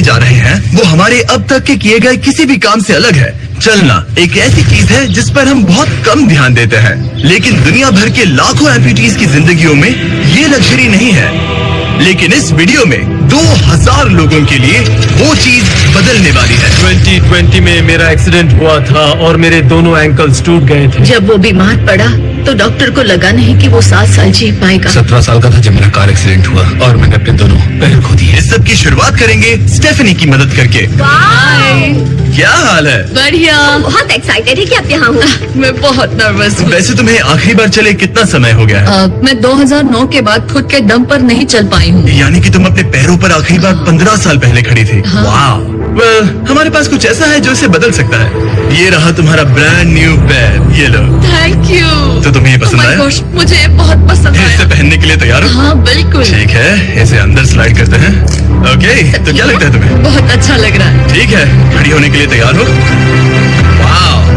जा रहे हैं वो हमारे अब तक के किए गए किसी भी काम से अलग है। चलना एक ऐसी चीज है जिस पर हम बहुत कम ध्यान देते हैं, लेकिन दुनिया भर के लाखों एम्पुटीज की जिंदगियों में ये लग्जरी नहीं है। लेकिन इस वीडियो में 2000 लोगों के लिए वो चीज बदलने वाली है। 2020 में मेरा एक्सीडेंट हुआ था और मेरे दोनों एंकल्स टूट गए थे। जब वो बीमार पड़ा तो डॉक्टर को लगा नहीं कि वो 7 साल जी पाएगा। 17 साल का था जब मेरा कार एक्सीडेंट हुआ और मैंने अपने दोनों पैर खो दिए। इस सब की शुरुआत करेंगे स्टेफनी की मदद करके। क्या हाल है? बढ़िया। बहुत एक्साइटेड है कि आप यहाँ हो। मैं बहुत नर्वस हूँ। वैसे तुम्हें आखिरी बार चले कितना समय हो गया है? मैं 2009 के बाद खुद के दम पर नहीं चल पाई हूँ। यानी कि तुम अपने पैरों पर आखिरी बार 15 साल पहले खड़ी थी। वाह। वेल, हमारे पास कुछ ऐसा है जो इसे बदल सकता है। ये रहा तुम्हारा ब्रांड न्यू पैर, ये लो। Thank you. तो तुम्हें ये पसंद आया? मुझे ये बहुत पसंद इसे आया। पहनने के लिए तैयार हो? हाँ बिल्कुल। ठीक है, इसे अंदर स्लाइड करते हैं। ओके, तो क्या लगता है तुम्हें? बहुत अच्छा लग रहा है। ठीक है, खड़ी होने के लिए तैयार हो? वाह।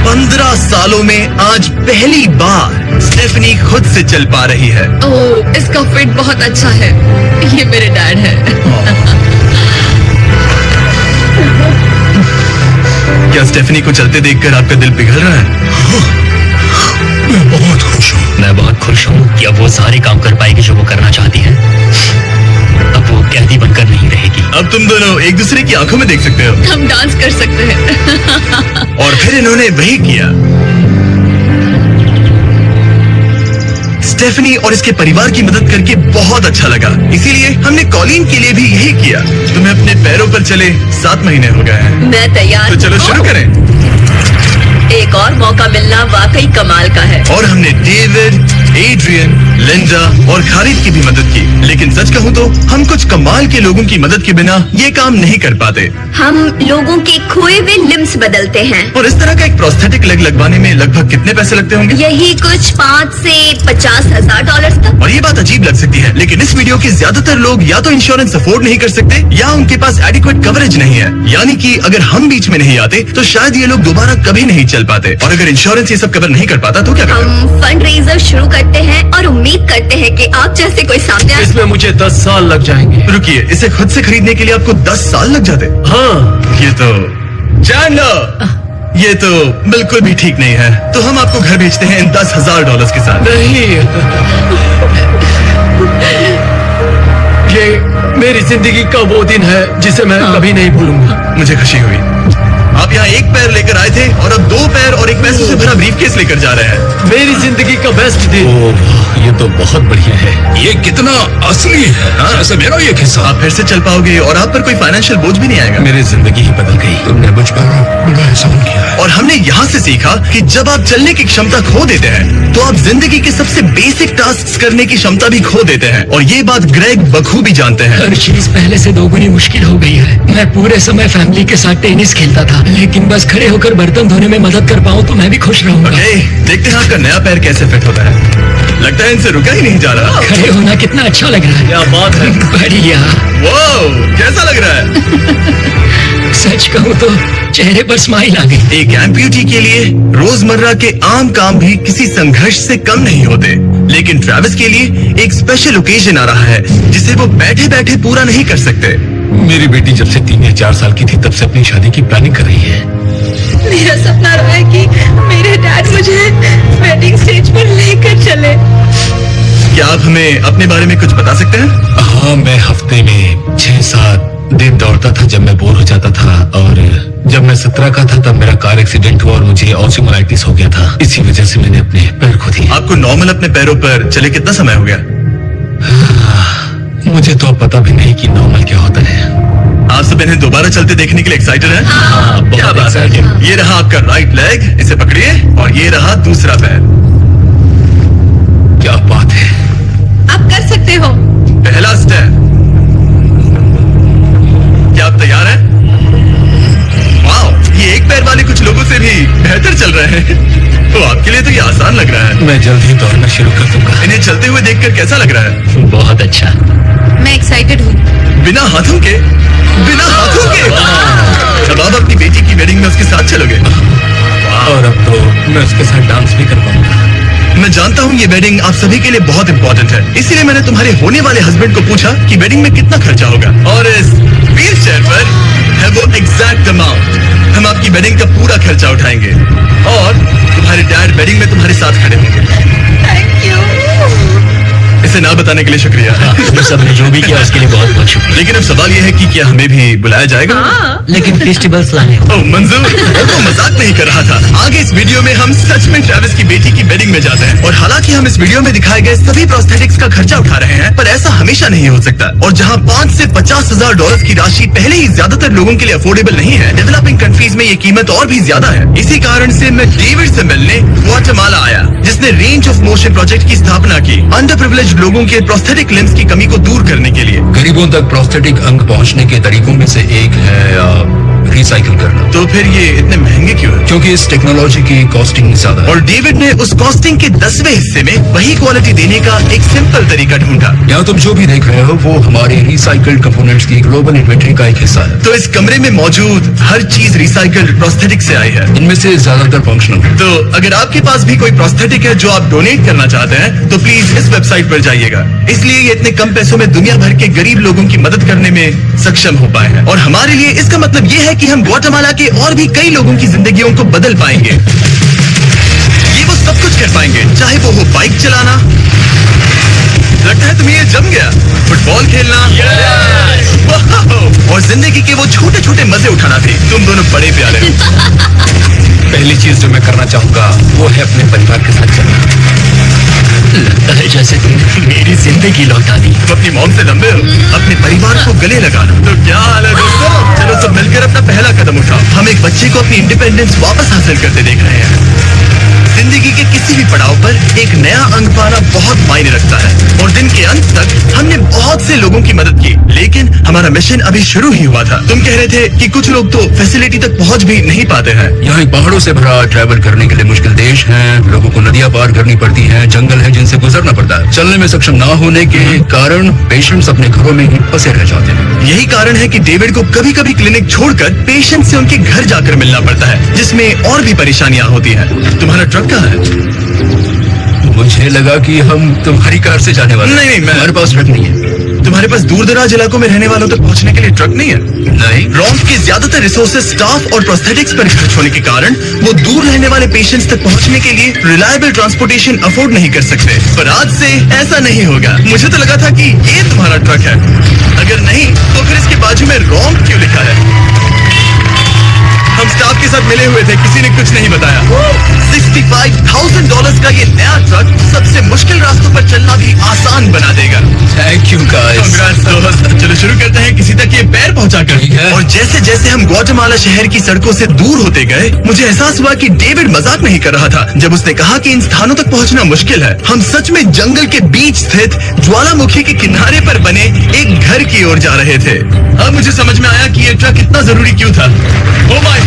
15 सालों में आज पहली बार स्टेफनी खुद से चल पा रही है। ओह, इसका फिट बहुत अच्छा है। ये मेरे डैड है। क्या स्टेफनी को चलते देखकर आपका दिल पिघल रहा है? मैं बहुत खुश हूँ। मैं बहुत खुश हूँ कि अब वो सारे काम कर पाएगी जो वो करना चाहती है। अब वो कैदी बनकर नहीं रहेगी। अब तुम दोनों एक दूसरे की आंखों में देख सकते हो। हम डांस कर सकते हैं। और फिर इन्होंने वही किया। स्टेफनी और इसके परिवार की मदद करके बहुत अच्छा लगा, इसीलिए हमने कॉलिन के लिए भी यही किया। तुम्हें अपने पैरों पर चले 7 महीने हो गए हैं। मैं तैयार तो चलो शुरू करें। एक और मौका मिलना वाकई कमाल का है। और हमने डेविड, एड्रियन, लिंडा और खालिद की भी मदद की। लेकिन सच कहूँ तो हम कुछ कमाल के लोगों की मदद के बिना ये काम नहीं कर पाते। हम लोगों के खोए हुए लिम्स बदलते हैं। और इस तरह का एक प्रोस्थेटिक लेग लगवाने में लगभग कितने पैसे लगते होंगे? यही कुछ 5 से 50 हजार डॉलर तक। और ये बात अजीब लग सकती है, लेकिन इस वीडियो के ज्यादातर लोग या तो इंश्योरेंस अफोर्ड नहीं कर सकते या उनके पास एडिक्वेट कवरेज नहीं है। यानी कि अगर हम बीच में नहीं आते तो शायद ये लोग दोबारा कभी नहीं चल पाते। और अगर इंश्योरेंस ये सब कवर नहीं कर पाता तो क्या करते? हम फंड रेजर शुरू करते हैं और उम्मीद करते हैं कि आप जैसे कोई सामने आए। इसमें मुझे 10 साल लग जाएंगे। रुकिए, इसे खुद से खरीदने के लिए आपको 10 साल लग जाते? हाँ, ये तो जान लो, ये तो बिल्कुल भी ठीक नहीं है। तो हम आपको घर भेजते हैं इन $10,000 के साथ। नहीं। ये मेरी जिंदगी का वो दिन है जिसे मैं कभी नहीं भूलूंगा। मुझे खुशी हुई। आप यहाँ एक पैर लेकर आए थे और अब 2 पैर और एक पैसों से भरा ब्रीफकेस लेकर जा रहे हैं। मेरी जिंदगी का बेस्ट दिन। ओह, ये तो बहुत बढ़िया है। ये कितना असली है। हाँ, ऐसे मेरा ये किस्सा। आप फिर से चल पाओगे और आप पर कोई फाइनेंशियल बोझ भी नहीं आएगा। मेरी जिंदगी ही बदल गई। तुमने मुझ पर बड़ा एहसान किया है। और हमने यहाँ से सीखा कि जब आप चलने की क्षमता खो देते हैं तो आप जिंदगी के सबसे बेसिक टास्क करने की क्षमता भी खो देते हैं। और ये बात ग्रेग बखूबी जानते हैं। हर चीज पहले से 2 गुनी मुश्किल हो गई है। मैं पूरे समय फैमिली के साथ टेनिस खेलता था, लेकिन बस खड़े होकर बर्तन धोने में मदद कर पाऊँ तो मैं भी खुश रहूंगा। ओके, देखते हैं आपका नया पैर कैसे फिट होता है। लगता है इनसे रुका ही नहीं जा रहा। खड़े होना कितना अच्छा लग रहा है। क्या बात है। बढ़िया। वाओ, कैसा लग रहा है? सच कहूँ तो चेहरे पर स्माइल आ गई। एक एम्प्यूटी के लिए रोजमर्रा के आम काम भी किसी संघर्ष से कम नहीं होते, लेकिन ट्रैविस के लिए एक स्पेशल ओकेजन आ रहा है जिसे वो बैठे बैठे पूरा नहीं कर सकते। मेरी बेटी जब से 3 या 4 साल की थी तब से अपनी शादी की प्लानिंग कर रही है। मेरा सपना रहा है कि मेरे डैड मुझे वेडिंग स्टेज पर लेकर चले। क्या आप हमें अपने बारे में कुछ बता सकते हैं? हाँ, मैं हफ्ते में 6-7 दिन दौड़ता था जब मैं बोर हो जाता था। और जब मैं 17 का था तब मेरा कार एक्सीडेंट हुआ और मुझे ऑस्टियोमाइटिस हो गया था। इसी वजह से मैंने अपने पैर खो दिए। आपको नॉर्मल अपने पैरों पर चले कितना समय हो गया? मुझे तो अब पता भी नहीं कि नॉर्मल क्या होता है। आप सब इन्हें दोबारा चलते देखने के लिए एक्साइटेड हैं? क्या बहुत बात है। excited। ये रहा आपका राइट लेग, इसे पकड़िए, और ये रहा दूसरा पैर। क्या बात है। आप कर सकते हो। पहला स्टेप। क्या आप तैयार हैं? वाओ, ये एक पैर वाले कुछ लोगों से भी बेहतर चल रहे हैं। तो आपके लिए तो ये आसान लग रहा है। मैं जल्द ही दौड़ना शुरू कर दूंगा। इन्हें चलते हुए देखकर कैसा लग रहा है? बहुत अच्छा। मैं एक्साइटेड हूँ। बिना हाथों के? बिना हाथों के? अब आप अपनी बेटी की वेडिंग में उसके साथ चलोगे? और अब तो मैं उसके साथ डांस भी कर पाऊंगा। मैं जानता हूँ ये वेडिंग आप सभी के लिए बहुत इंपॉर्टेंट है, इसीलिए मैंने तुम्हारे होने वाले हस्बैंड को पूछा कि वेडिंग में कितना खर्चा होगा, और इस व्हील चेयर पर है वो एग्जैक्ट अमाउंट। हम आपकी वेडिंग का पूरा खर्चा उठाएंगे और तुम्हारे डैड वेडिंग में तुम्हारे साथ खड़े होंगे। Thank you. इसे ना बताने के लिए शुक्रिया। तुम सब ने जो भी किया उसके लिए बहुत बहुत शुक्रिया। लेकिन अब सवाल यह है कि क्या हमें भी बुलाया जाएगा? लेकिन फेस्टिवल्स लाने हो। ओह मंजूर, वो तो मजाक नहीं कर रहा था। आगे इस वीडियो में हम सच में ट्रेविस की बेटी की वेडिंग में जाते हैं, और हालांकि हम इस वीडियो में दिखाए गए सभी प्रोस्थेटिक्स का खर्चा उठा रहे हैं, पर ऐसा हमेशा नहीं हो सकता। और जहां 5 से 50 हजार डॉलर की राशि पहले ही ज्यादातर लोगों के लिए अफोर्डेबल नहीं है, डेवलपिंग कंट्रीज में ये कीमत और भी ज्यादा है। इसी कारण से मैं डेविड से मिलने ग्वाटेमाला आया, जिसने रेंज ऑफ मोशन प्रोजेक्ट की स्थापना की, अंडर प्रिविलेज्ड लोगों के प्रोस्थेटिक लिम्स की कमी को दूर करने के लिए। गरीबों तक प्रोस्थेटिक अंग पहुंचने के तरीकों में से एक है रिसाइकिल करना। तो फिर ये इतने महंगे क्यों है? क्योंकि इस टेक्नोलॉजी की कॉस्टिंग ज्यादा है। और डेविड ने उस कॉस्टिंग के 10वें हिस्से में वही क्वालिटी देने का एक सिंपल तरीका ढूंढा। यहाँ तुम जो भी देख रहे हो वो हमारे रिसाइकल्ड कंपोनेंट्स की ग्लोबल इन्वेंटरी का एक हिस्सा है। तो इस कमरे में मौजूद हर चीज रिसाइकल्ड प्रोस्थेटिक से आई है। इनमें से ज्यादातर फंक्शनल है। तो अगर आपके पास भी कोई प्रोस्थेटिक है जो आप डोनेट करना चाहते हैं, तो प्लीज इस वेबसाइट पर जाइएगा। इसलिए ये इतने कम पैसों में दुनिया भर के गरीब लोगों की मदद करने में सक्षम हो पाए हैं। और हमारे लिए इसका मतलब ये है कि हम ग्वाटेमाला के और भी कई लोगों की जिंदगियों को बदल पाएंगे। ये वो सब कुछ कर पाएंगे, चाहे वो हो बाइक चलाना, लगता है तुम्हें ये जम गया, फुटबॉल खेलना, वाह! और जिंदगी के वो छोटे छोटे मजे उठाना थे। तुम दोनों बड़े प्यारे हो। पहली चीज जो मैं करना चाहूंगा वो है अपने परिवार के साथ चलना। लगता है जैसे तुमने मेरी जिंदगी लौटा दी। तुम अपनी मॉम से लंबे हो, अपने परिवार को गले लगाना। तो क्या हाल है दोस्तों? चलो सब मिलकर अपना पहला कदम उठाओ। हम एक बच्चे को अपनी इंडिपेंडेंस वापस हासिल करते देख रहे हैं। जिंदगी के किसी भी पड़ाव पर एक नया अंग पाना बहुत मायने रखता है, और दिन के अंत तक हमने बहुत से लोगों की मदद की, लेकिन हमारा मिशन अभी शुरू ही हुआ था। तुम कह रहे थे कि कुछ लोग तो फैसिलिटी तक पहुंच भी नहीं पाते हैं। यहाँ एक पहाड़ों से भरा ट्रैवल करने के लिए मुश्किल देश है, लोगों को नदियां पार करनी पड़ती हैं, जंगल है जिनसे गुजरना पड़ता है। चलने में सक्षम ना होने के कारण पेशेंट्स अपने घरों में ही फंसे रह जाते हैं। यही कारण है कि डेविड को कभी कभी क्लिनिक छोड़कर पेशेंट से उनके घर जाकर मिलना पड़ता है, जिसमें और भी परेशानियां होती हैं। तुम्हारा ट्रक कहाँ है? मुझे लगा कि हम तुम्हारी कार से जाने वाले हैं। नहीं, मैं- हमारे पास ट्रक नहीं है। तुम्हारे पास दूर दराज इलाकों में रहने वालों तक पहुंचने के लिए ट्रक नहीं है? नहीं। रॉम्स के ज्यादातर रिसोर्सेज स्टाफ और प्रोस्थेटिक्स पर खर्च होने के कारण वो दूर रहने वाले पेशेंट्स तक पहुंचने के लिए रिलायबल ट्रांसपोर्टेशन अफोर्ड नहीं कर सकते। पर आज से ऐसा नहीं होगा। मुझे तो लगा था कि ये तुम्हारा ट्रक है। अगर नहीं तो फिर इसके बाजू में रॉम क्यों लिखा है? हम स्टाफ के साथ मिले हुए थे, किसी ने कुछ नहीं बताया। $65,000 का ये नया ट्रक सबसे मुश्किल रास्तों पर चलना भी आसान बना देगा। Thank you guys. Congrats, दोस्त। चलो शुरू करते हैं किसी तक ये पैर पहुंचाकर। ठीक है। और जैसे जैसे हम ग्वाटेमाला शहर की सड़कों से दूर होते गए, मुझे एहसास हुआ कि डेविड मजाक नहीं कर रहा था जब उसने कहा कि इन स्थानों तक पहुंचना मुश्किल है। हम सच में जंगल के बीच स्थित ज्वालामुखी के किनारे पर बने एक घर की ओर जा रहे थे। अब मुझे समझ में आया कि ये ट्रक इतना जरूरी क्यों था। ओह माय,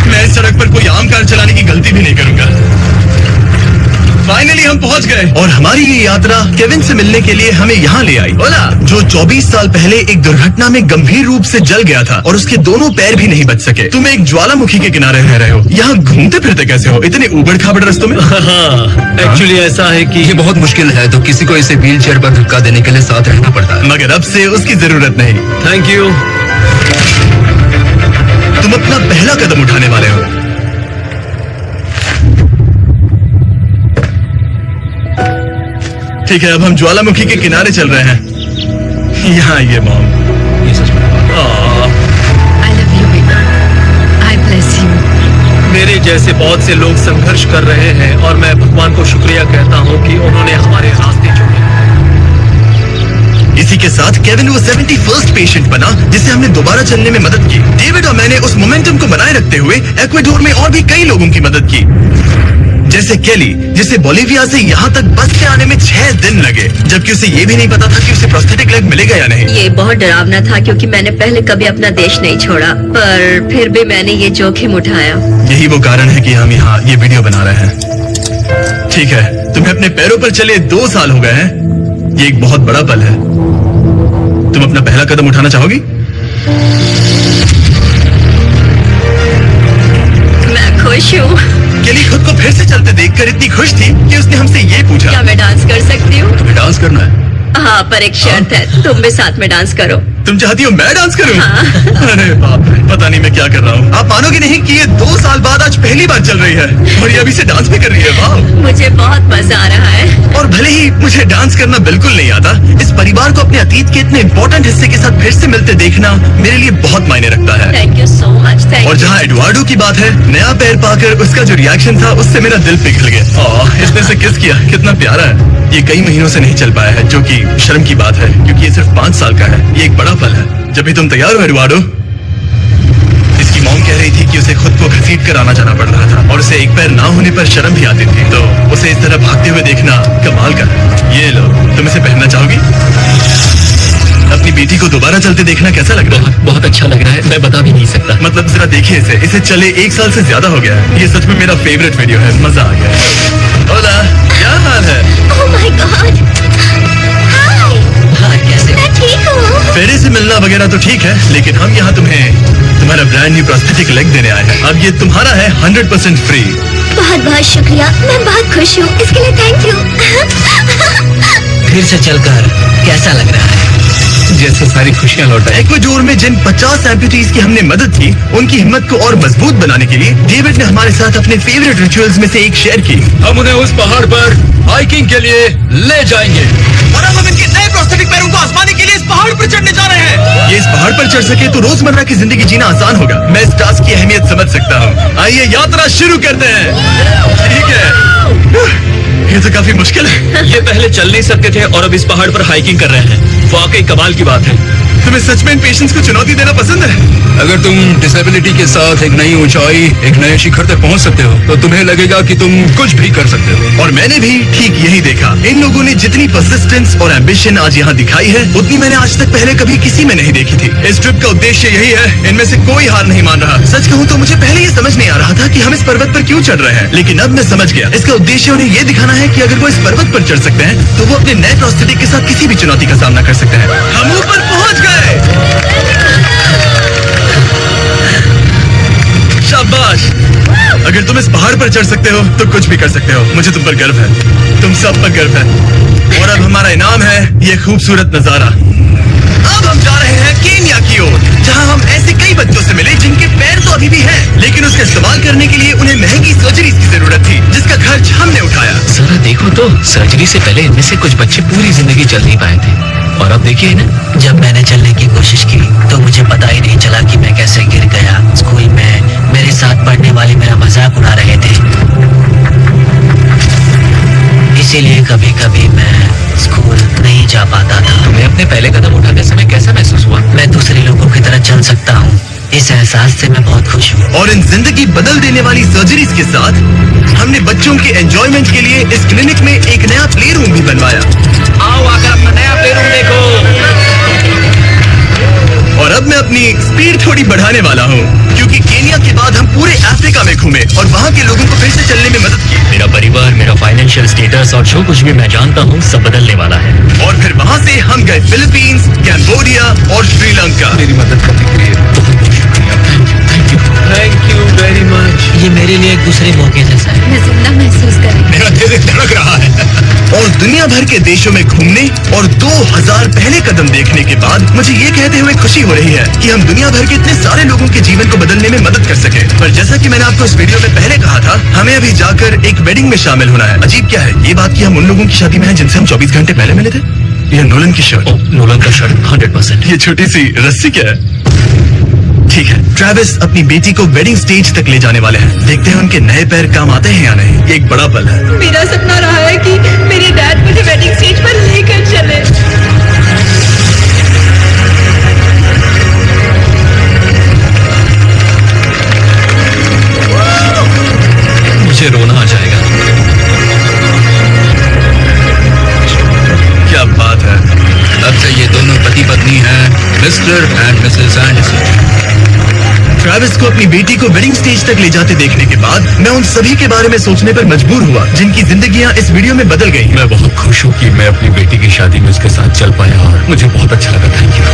मैं इस सड़क पर कोई आम कार चलाने की गलती भी नहीं करूंगा। फाइनली हम पहुंच गए, और हमारी ये यात्रा केविन से मिलने के लिए हमें यहाँ ले आई। ओला, जो 24 साल पहले एक दुर्घटना में गंभीर रूप से जल गया था और उसके दोनों पैर भी नहीं बच सके। तुम एक ज्वालामुखी के किनारे रह रहे हो, यहाँ घूमते फिरते कैसे हो इतने उबड़ खाबड़ रास्तों में? एक्चुअली ऐसा है कि ये बहुत मुश्किल है, तो किसी को इसे व्हील चेयर पर धक्का देने के लिए साथ रहना पड़ता है। मगर अब से उसकी जरूरत नहीं। Thank you. तुम अपना पहला कदम उठाने वाले हो। ठीक है, अब हम ज्वालामुखी के किनारे चल रहे हैं। यहाँ आइए मॉम। ये सच में I love you, baby. I bless you. मेरे जैसे बहुत से लोग संघर्ष कर रहे हैं, और मैं भगवान को शुक्रिया कहता हूँ कि उन्होंने हमारे रास्ते चुने। इसी के साथ केविन वो 71st पेशेंट बना जिसे हमने दोबारा चलने में मदद की। डेविड और मैंने उस मोमेंटम को बनाए रखते हुए एक्वाडोर में और भी कई लोगों की मदद की, जैसे केली, जिसे बोलिविया से यहाँ तक बस से आने में 6 दिन लगे, जबकि उसे ये भी नहीं पता था कि उसे प्रोस्थेटिक लेग मिलेगा या नहीं। ये बहुत डरावना था क्योंकि मैंने पहले कभी अपना देश नहीं छोड़ा, पर फिर भी मैंने ये जोखिम उठाया। यही वो कारण है कि हम यहाँ ये वीडियो बना रहे हैं। ठीक है, तुम्हें अपने पैरों पर चले 2 साल हो गए हैं। ये एक बहुत बड़ा पल है। तुम अपना पहला कदम उठाना चाहोगी? मैं खुश हूँ। केली खुद को फिर से चलते देखकर इतनी खुश थी कि उसने हमसे ये पूछा, क्या मैं डांस कर सकती हूँ? तुम्हें डांस करना है? हाँ, पर एक शर्त है, तुम भी साथ में डांस करो। तुम चाहती हो मैं डांस करूं? अरे बाप रे, पता नहीं मैं क्या कर रहा हूँ। आप मानोगे नहीं कि ये 2 साल बाद आज पहली बार चल रही है और ये अभी से डांस भी कर रही है। वाह, मुझे बहुत मजा आ रहा है। और भले ही मुझे डांस करना बिल्कुल नहीं आता, इस परिवार को अपने अतीत के इतने इम्पोर्टेंट हिस्से के साथ फिर से मिलते देखना मेरे लिए बहुत मायने रखता है। Thank you so much. और जहाँ एडवार्डो की बात है, नया पैर पाकर उसका जो रिएक्शन था उससे मेरा दिल पिघल गया। इसने से किस किया, कितना प्यारा है। ये कई महीनों से नहीं चल पाया है, जो कि शर्म की बात है क्योंकि ये सिर्फ 5 साल का है। ये एक बड़ा पल है। जब भी तुम तैयार हो एडवार्डो। इसकी मॉम कह रही थी कि उसे खुद को घसीट कर आना जाना पड़ रहा था और उसे एक पैर ना होने पर शर्म भी आती थी, तो उसे इस तरह भागते हुए देखना कमाल का है। ये लो, तुम इसे पहनना चाहोगी? अपनी बेटी को दोबारा चलते देखना कैसा लग रहा है? बहुत अच्छा लग रहा है, मैं बता भी नहीं सकता। मतलब जरा देखिए इसे चले 1 साल से ज्यादा हो गया है। ये सच में मेरा फेवरेट वीडियो है, मजा आ गया। ओला, क्या हाल है? ओह माय गॉड, हाय। हाँ, कैसे? मैं ठीक हूँ। फेरे से मिलना वगैरह तो ठीक है, लेकिन हम यहाँ तुम्हारा ब्रांड न्यू प्रोस्थेटिक लेग देने आए हैं। अब ये तुम्हारा है 100% फ्री। बहुत बहुत शुक्रिया, मैं बहुत खुश हूँ, इसके लिए थैंक यू। फिर से चलकर कैसा लग रहा है? जैसे सारी खुशियां लौट आई। इक्वाडोर में जिन 50 एम्पुटीज की हमने मदद की, उनकी हिम्मत को और मजबूत बनाने के लिए डेविड ने हमारे साथ अपने फेवरेट रिचुअल्स में से एक शेयर की। हम उन्हें उस पहाड़ पर हाइकिंग के लिए ले जाएंगे और अब हम इनके नए प्रोस्थेटिक पैरों को आजमाने के लिए इस पहाड़ पर चढ़ने जा रहे हैं। ये इस पहाड़ पर चढ़ सके तो रोजमर्रा की जिंदगी जीना आसान होगा। मैं इस टास्क की अहमियत समझ सकता हूँ। आइए यात्रा शुरू करते हैं। ठीक है, ये तो काफी मुश्किल है। ये पहले चल नहीं सकते थे और अब इस पहाड़ पर हाइकिंग कर रहे हैं। वाकई कमाल की बात है। तुम्हें सच में इन पेशेंट्स को चुनौती देना पसंद है? अगर तुम डिसेबिलिटी के साथ एक नई ऊंचाई, एक नए शिखर तक पहुंच सकते हो, तो तुम्हें लगेगा कि तुम कुछ भी कर सकते हो। और मैंने भी ठीक यही देखा। इन लोगों ने जितनी परसिस्टेंस और एम्बिशन आज यहाँ दिखाई है, उतनी मैंने आज तक पहले कभी किसी में नहीं देखी थी। इस ट्रिप का उद्देश्य यही है। इनमें से कोई हार नहीं मान रहा। सच कहूँ तो मुझे पहले ये समझ नहीं आ रहा था कि हम इस पर्वत पर क्यों चढ़ रहे हैं, लेकिन अब मैं समझ गया। इसका उद्देश्य उन्हें ये दिखाना है कि अगर वो इस पर्वत पर चढ़ सकते हैं, तो वो अपने नए प्रोस्थेटिक के साथ किसी भी चुनौती का सामना कर सकते हैं। हम ऊपर पहुँच गए। शाबाश। अगर तुम इस पहाड़ पर चढ़ सकते हो तो कुछ भी कर सकते हो। मुझे तुम पर गर्व है, तुम सब पर गर्व है। और अब हमारा इनाम है ये खूबसूरत नजारा। अब हम जा रहे हैं केन्या की ओर, जहां हम ऐसे कई बच्चों से मिले जिनके पैर तो अभी भी हैं, लेकिन उसका इस्तेमाल करने के लिए उन्हें महंगी सर्जरी की जरूरत थी, जिसका खर्च हमने उठाया। जरा देखो तो, सर्जरी से पहले इनमें से कुछ बच्चे पूरी जिंदगी चल नहीं पाए थे, और अब देखिए ना। जब मैंने चलने की कोशिश की तो मुझे पता ही नहीं चला कि मैं कैसे गिर गया। स्कूल में मेरे साथ पढ़ने वाले मेरा मजाक उड़ा रहे थे, इसीलिए कभी कभी मैं स्कूल नहीं जा पाता था। तुम्हें अपने पहले कदम उठाते समय कैसा महसूस हुआ? मैं दूसरे लोगों की तरह चल सकता हूँ, इस एहसास से मैं बहुत खुश हूँ। और इन जिंदगी बदल देने वाली सर्जरीज के साथ हमने बच्चों के एंजॉयमेंट के लिए इस क्लिनिक में एक नया प्ले रूम भी बनवाया। आओ आकर अपना नया प्ले रूम देखो। और अब मैं अपनी स्पीड थोड़ी बढ़ाने वाला हूँ, क्योंकि केन्या के बाद हम पूरे अफ्रीका में घूमे और वहाँ के लोगों को फिर से चलने में मदद की। मेरा परिवार, मेरा फाइनेंशियल स्टेटस और जो कुछ भी मैं जानता हूँ सब बदलने वाला है। और फिर वहाँ से हम गए फिलीपींस, कैम्बोडिया और श्रीलंका। मेरी मदद करने के लिए बहुत शुक्रिया। Thank you very much. ये मेरे लिए एक दूसरे मौके जैसा है। मैं जिंदा महसूस करें। मेरा दिल धड़क रहा है। और दुनिया भर के देशों में घूमने और 2000 पहले कदम देखने के बाद मुझे ये कहते हुए खुशी हो रही है कि हम दुनिया भर के इतने सारे लोगों के जीवन को बदलने में मदद कर सके। पर जैसा कि मैंने आपको इस वीडियो में पहले कहा था, हमें अभी जाकर एक वेडिंग में शामिल होना है। अजीब क्या है ये बात कि हम उन लोगों की शादी में हैं जिनसे हम 24 घंटे पहले मिले थे। यह नोलन की शर्ट। नोलन का शर्ट 100%। ये छोटी सी रस्सी क्या है? ठीक है, ट्रेविस अपनी बेटी को वेडिंग स्टेज तक ले जाने वाले हैं। देखते हैं उनके नए पैर काम आते हैं या नहीं। ये एक बड़ा पल है। मेरा सपना रहा है कि मेरे डैड मुझे वेडिंग स्टेज पर लेकर चले। मुझे रोना आ जाएगा। क्या बात है। अब से ये दोनों पति पत्नी हैं, mister and Mrs Anderson. Travis को अपनी बेटी को वेडिंग स्टेज तक ले जाते देखने के बाद मैं उन सभी के बारे में सोचने पर मजबूर हुआ जिनकी जिंदगियां इस वीडियो में बदल गई। मैं बहुत खुश हूँ कि मैं अपनी बेटी की शादी में उसके साथ चल पाया और मुझे बहुत अच्छा लगा। Thank you.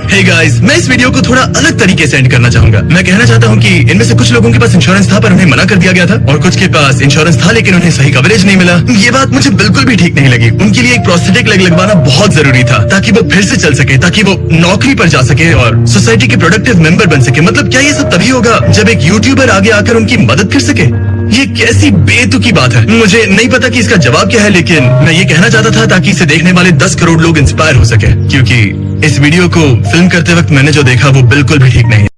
हे गाइस, मैं इस वीडियो को थोड़ा अलग तरीके से एंड करना चाहूंगा। मैं कहना चाहता हूँ कि इनमें से कुछ लोगों के पास इंश्योरेंस था पर उन्हें मना कर दिया गया था, और कुछ के पास इंश्योरेंस था लेकिन उन्हें सही कवरेज नहीं मिला। ये बात मुझे बिल्कुल भी ठीक नहीं लगी। उनके लिए एक प्रोस्थेटिक लेग लगवाना बहुत जरूरी था ताकि वो फिर से चल सके, ताकि वो नौकरी पर जा सके और सोसाइटी के प्रोडक्टिव मेंबर बन सके। मतलब क्या ये सब तभी होगा जब एक यूट्यूबर आगे आकर उनकी मदद कर सके? ये कैसी बेतुकी बात है। मुझे नहीं पता कि इसका जवाब क्या है, लेकिन मैं ये कहना चाहता था ताकि इसे देखने वाले 10 करोड़ लोग इंस्पायर हो सके, क्योंकि इस वीडियो को फिल्म करते वक्त मैंने जो देखा वो बिल्कुल भी ठीक नहीं है।